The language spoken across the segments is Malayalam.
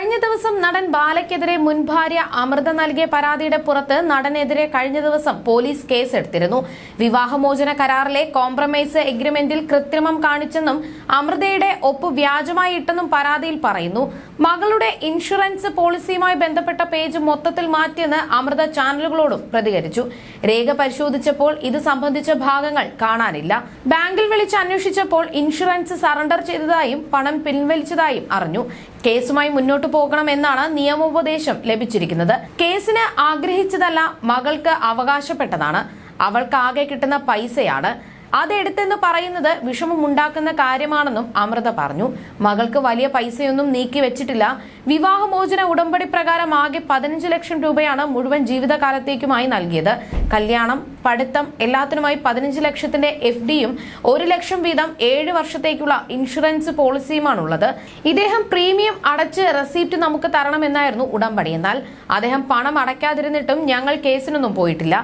കഴിഞ്ഞ ദിവസം നടൻ ബാലയ്ക്കെതിരെ മുൻ ഭാര്യ അമൃത നൽകിയ പരാതിയുടെ പുറത്ത് നടനെതിരെ കഴിഞ്ഞ ദിവസം പോലീസ് കേസെടുത്തിരുന്നു. വിവാഹമോചന കരാറിലെ കോംപ്രമൈസ് എഗ്രിമെന്റിൽ കൃത്രിമം കാണിച്ചെന്നും അമൃതയുടെ ഒപ്പ് വ്യാജമായി ഇട്ടെന്നും പരാതിയിൽ പറയുന്നു. മകളുടെ ഇൻഷുറൻസ് പോളിസിയുമായി ബന്ധപ്പെട്ട പേജ് മൊത്തത്തിൽ മാറ്റിയെന്ന് അമൃത ചാനലുകളോടും പ്രതികരിച്ചു. രേഖ പരിശോധിച്ചപ്പോൾ ഇത് സംബന്ധിച്ച ഭാഗങ്ങൾ കാണാനില്ല. ബാങ്കിൽ വിളിച്ച് അന്വേഷിച്ചപ്പോൾ ഇൻഷുറൻസ് സറണ്ടർ ചെയ്തതായും പണം പിൻവലിച്ചതായും അറിഞ്ഞു. കേസുമായി മുന്നോട്ടു പോകണമെന്നാണ് നിയമോപദേശം ലഭിച്ചിരിക്കുന്നത്. കേസിന് ആഗ്രഹിച്ചതല്ല, മകൾക്ക് അവകാശപ്പെട്ടതാണ്. അവൾക്ക് ആകെ കിട്ടുന്ന പൈസയാണ് അതെടുത്തെന്ന് പറയുന്നത് വിഷമമുണ്ടാക്കുന്ന കാര്യമാണെന്നും അമൃത പറഞ്ഞു. മകൾക്ക് വലിയ പൈസയൊന്നും നീക്കി വെച്ചിട്ടില്ല. വിവാഹമോചന ഉടമ്പടി പ്രകാരം ആകെ 15 ലക്ഷം രൂപയാണ് മുഴുവൻ ജീവിതകാലത്തേക്കുമായി നൽകിയത്. കല്യാണം, പഠിത്തം എല്ലാത്തിനുമായി 15 ലക്ഷത്തിന്റെ FDയും 1 ലക്ഷം വീതം 7 വർഷത്തേക്കുള്ള ഇൻഷുറൻസ് പോളിസിയുമാണുള്ളത്. ഇദ്ദേഹം പ്രീമിയം അടച്ച് റെസിപ്റ്റ് നമുക്ക് തരണമെന്നായിരുന്നു ഉടമ്പടി. എന്നാൽ അദ്ദേഹം പണം അടയ്ക്കാതിരുന്നിട്ടും ഞങ്ങൾ കേസിനൊന്നും പോയിട്ടില്ല.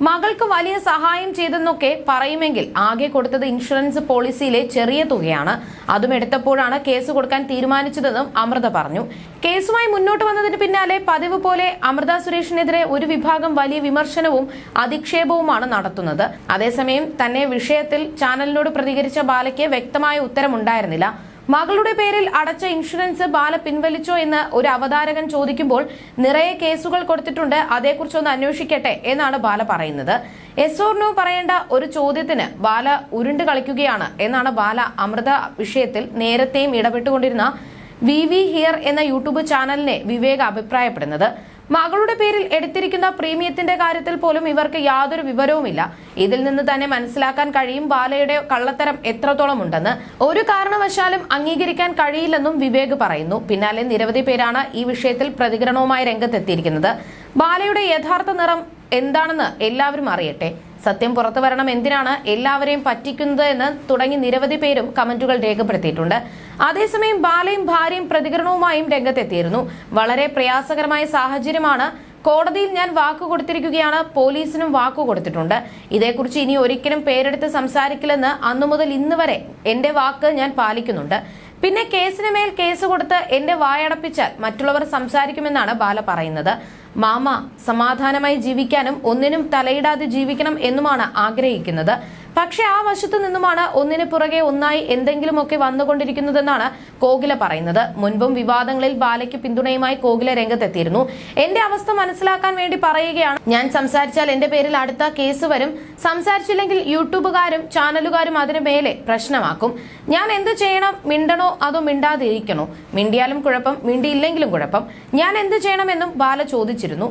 മകൾക്ക് വലിയ സഹായം ചെയ്തെന്നൊക്കെ പറയുമെങ്കിൽ ആകെ കൊടുത്തത് ഇൻഷുറൻസ് പോളിസിയിലെ ചെറിയ തുകയാണ്. അതും എടുത്തപ്പോഴാണ് കേസ് കൊടുക്കാൻ തീരുമാനിച്ചതെന്നും അമൃത പറഞ്ഞു. കേസുമായി മുന്നോട്ട് വന്നതിന് പിന്നാലെ പതിവ് പോലെ അമൃത സുരേഷിനെതിരെ ഒരു വിഭാഗം വലിയ വിമർശനവും അധിക്ഷേപവുമാണ് നടത്തുന്നത്. അതേസമയം തന്നെ വിഷയത്തിൽ ചാനലിനോട് പ്രതികരിച്ച ബാലയ്ക്ക് വ്യക്തമായ ഉത്തരമുണ്ടായിരുന്നില്ല. മകളുടെ പേരിൽ അടച്ച ഇൻഷുറൻസ് ബാല പിൻവലിച്ചോ എന്ന് ഒരു അവതാരകൻ ചോദിക്കുമ്പോൾ നിറയെ കേസുകൾ കൊടുത്തിട്ടുണ്ട്, അതേക്കുറിച്ചൊന്ന് അന്വേഷിക്കട്ടെ എന്നാണ് ബാല പറയുന്നത്. എസ് ഓർ നോ പറയേണ്ട ഒരു ചോദ്യത്തിന് ബാല ഉരുണ്ട് കളിക്കുകയാണ് എന്നാണ് ബാല അമൃത വിഷയത്തിൽ നേരത്തെയും ഇടപെട്ടുകൊണ്ടിരുന്ന വി ഹിയർ എന്ന യൂട്യൂബ് ചാനലിനെ വിവേക് അഭിപ്രായപ്പെടുന്നത്. മകളുടെ പേരിൽ എടുത്തിരിക്കുന്ന പ്രീമിയത്തിന്റെ കാര്യത്തിൽ പോലും ഇവർക്ക് യാതൊരു വിവരവുമില്ല. ഇതിൽ നിന്ന് തന്നെ മനസ്സിലാക്കാൻ കഴിയും ബാലയുടെ കള്ളത്തരം എത്രത്തോളം ഉണ്ടെന്ന്. ഒരു കാരണവശാലും അംഗീകരിക്കാൻ കഴിയില്ലെന്നും വിവേക് പറയുന്നു. പിന്നാലെ നിരവധി പേരാണ് ഈ വിഷയത്തിൽ പ്രതികരണവുമായി രംഗത്തെത്തിയിരിക്കുന്നത്. ബാലയുടെ യഥാർത്ഥ നിറം എന്താണെന്ന് എല്ലാവരും അറിയട്ടെ, സത്യം പുറത്തു വരണം, എന്തിനാണ് എല്ലാവരെയും പറ്റിക്കുന്നത് എന്ന് തുടങ്ങി നിരവധി പേരും കമന്റുകൾ രേഖപ്പെടുത്തിയിട്ടുണ്ട്. അതേസമയം ബാലയും ഭാര്യയും പ്രതികരണവുമായും രംഗത്തെത്തിയിരുന്നു. വളരെ പ്രയാസകരമായ സാഹചര്യമാണ്. കോടതിയിൽ ഞാൻ വാക്കു കൊടുത്തിരിക്കുകയാണ്, പോലീസിനും വാക്കു കൊടുത്തിട്ടുണ്ട്. ഇതേക്കുറിച്ച് ഇനി ഒരിക്കലും പേരെടുത്ത് സംസാരിക്കില്ലെന്ന് അന്നു മുതൽ ഇന്ന് വരെ എന്റെ വാക്ക് ഞാൻ പാലിക്കുന്നുണ്ട്. പിന്നെ കേസിന് മേൽ കേസ് കൊടുത്ത് എന്റെ വായടപ്പിച്ചാൽ മറ്റുള്ളവർ സംസാരിക്കുമെന്നാണ് ബാല പറയുന്നത്. മാമ സമാധാനമായി ജീവിക്കാനും ഒന്നിനും തലയിടാതെ ജീവിക്കണം എന്നുമാണ് ആഗ്രഹിക്കുന്നത്. പക്ഷെ ആ വശത്തു നിന്നുമാണ് ഒന്നിന് പുറകെ ഒന്നായി എന്തെങ്കിലുമൊക്കെ വന്നുകൊണ്ടിരിക്കുന്നതെന്നാണ് കോകില പറയുന്നത്. മുൻപും വിവാദങ്ങളിൽ ബാലയ്ക്ക് പിന്തുണയുമായി കോകില രംഗത്തെത്തിയിരുന്നു. എന്റെ അവസ്ഥ മനസ്സിലാക്കാൻ വേണ്ടി പറയുകയാണ്, ഞാൻ സംസാരിച്ചാൽ എന്റെ പേരിൽ അടുത്ത കേസ് വരും, സംസാരിച്ചില്ലെങ്കിൽ യൂട്യൂബുകാരും ചാനലുകാരും അതിനു മേലെ പ്രശ്നമാക്കും. ഞാൻ എന്ത് ചെയ്യണം? മിണ്ടണോ അതോ മിണ്ടാതിരിക്കണോ? മിണ്ടിയാലും കുഴപ്പം, മിണ്ടിയില്ലെങ്കിലും കുഴപ്പം. ഞാൻ എന്ത് ചെയ്യണമെന്നും ബാല ചോദിച്ചിരുന്നു.